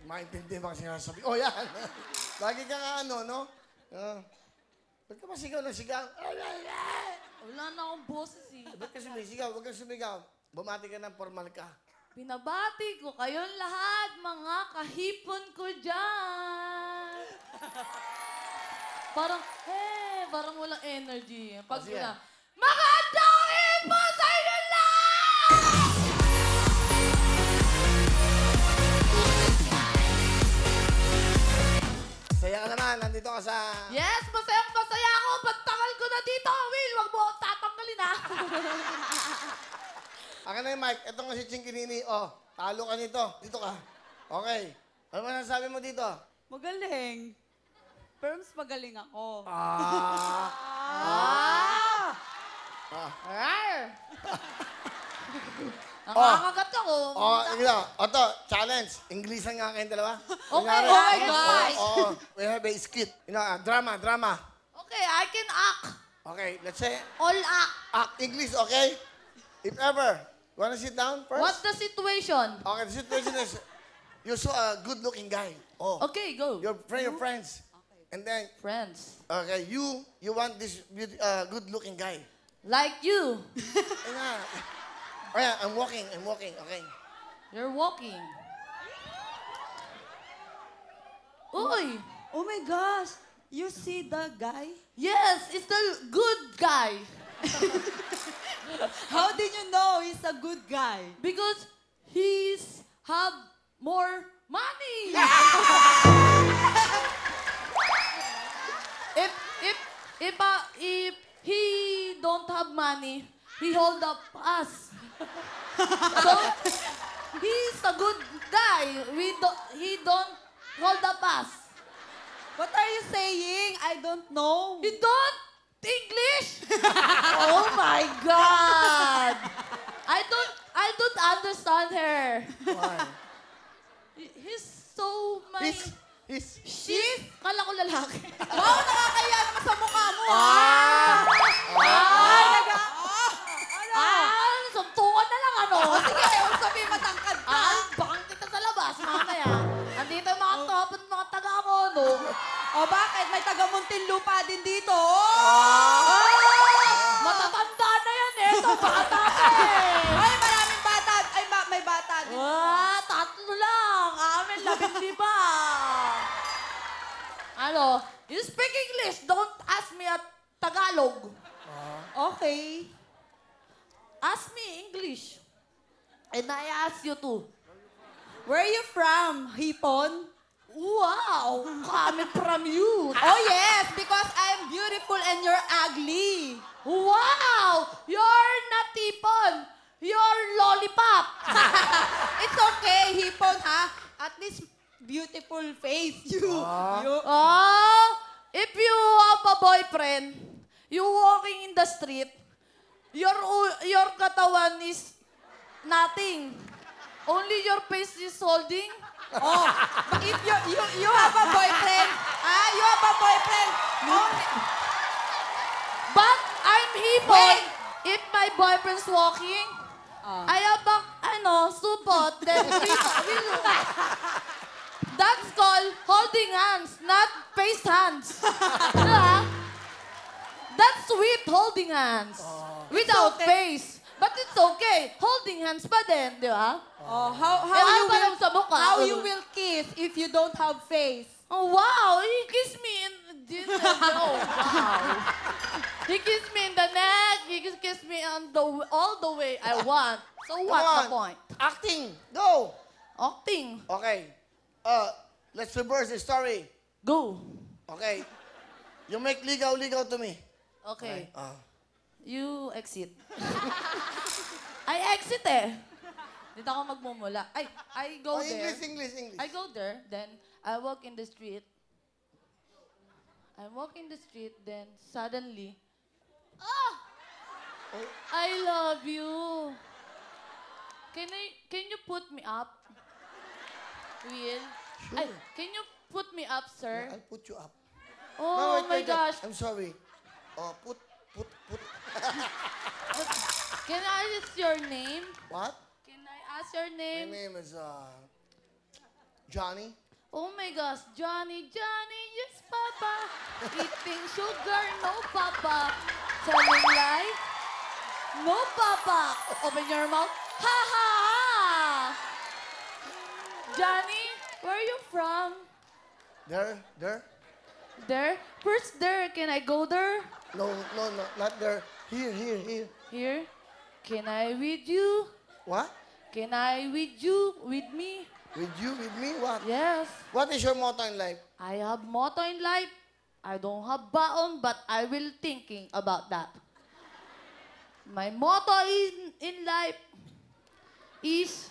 Maintindihan ba kasi sinasabi? Oh, yan. Lagi ka nga ano, no? Ba't ka masigaw ng sigaw? Wala na akong boses eh. Ba't ka sumisigaw? Huwag kang sumigaw. Bumati ka ng formal ka. Pinabati ko kayong lahat, mga kahipon ko dyan. Parang walang energy. Pag na, magandang hipon sa inyo lahat! Saya ka naman, nandito ka sa... Yes, masayang-masaya ako. Pagtangal ko na dito, Will. Huwag mo akong tatanggalin, ha? Akin na yung mic. Ito nga si Chinkinini. Oh, talo ka nito. Dito ka. Okay. Ano ba nasabi mo dito? Magaling. Pero mas magaling ako. Nakakagat ako. Ito, challenge. English nga kayong dalawa. Okay, oh my gosh. We have a skit. Drama. Okay, I can act. Okay, let's say, All act. act English, okay? If ever, you wanna sit down first? What's the situation? Okay, the situation is, you saw a good-looking guy. Oh, Okay, go. your friends. And then, Friends. okay, you want this good-looking guy. Like you. Ay nga. Oh yeah, I'm walking, okay. You're walking. Uy! Oh my gosh! You see the guy? Yes, it's the good guy. How did you know he's a good guy? Because he's have more money. if he don't have money, he hold up us. So he's a good guy. He don't hold up us. What are you saying? I don't know. You don't English? Oh my God! I don't understand her. Why? He's so She's? Kala ko lalaki. Wow, nakakaya naman sa mukha mo, Suntukan na lang, ano? Sige, huwag sabihin matangkad ka. Bakang kita sa labas, mamaya. Andito yung mga top at mga taga ko, no? O bakit? May taga-Muntinlupa din dito. Matatanda na yan, eh. Ito, bata pa, eh. Ay, maraming bata. Ay, may bata din. Tatlo lang. Amin, 15. Ano? You speak English. Don't ask me at Tagalog. Okay. Ask me English. And I ask you too. Where are you from? Hipon? Wow! Coming from you. Oh, yes, because I'm beautiful and you're ugly. Wow! You're not tipon. You're lollipop. It's okay, Hipon, ha? At least beautiful face. If you have a boyfriend, you walking in the street, your katawan is nothing. Only your face is holding. But if you have a boyfriend, you have a boyfriend. But I'm hipon. If my boyfriend's walking, I have a, supot. Then that's called holding hands, not face hands. Diba? That's sweet holding hands. Without face. But it's okay. Holding hands pa din, di ba? How you will kiss if you don't have face? Oh, wow. He kissed me in wow. He kissed me in the neck. He kissed me on all the way I want. So what's the point? Acting. Go. Acting. Okay. Let's reverse the story. Go. Okay. You make ligaw-ligaw to me. Okay. You exit. I exit eh. Dito ako magmumula. I go there. English. I go there, then I walk in the street. Then suddenly, I love you. Can you put me up? Will? Sure. Can you put me up, sir? I'll put you up. Oh my gosh. I'm sorry. Put. Can I ask your name? What? Can I ask your My name? name is, Johnny? Oh my gosh, Johnny, Johnny, yes, Papa. Eating sugar, no, Papa. Telling lie, no, Papa. Open your mouth. Ha ha ha! Johnny, where are you from? There? There? First there. Can I go there? No, not there. Here. Here. Can I with you? What? Can I with you? With me? With you, with me, what? Yes. What is your motto in life? I have motto in life. I don't have baon, but I will thinking about that. My motto in life is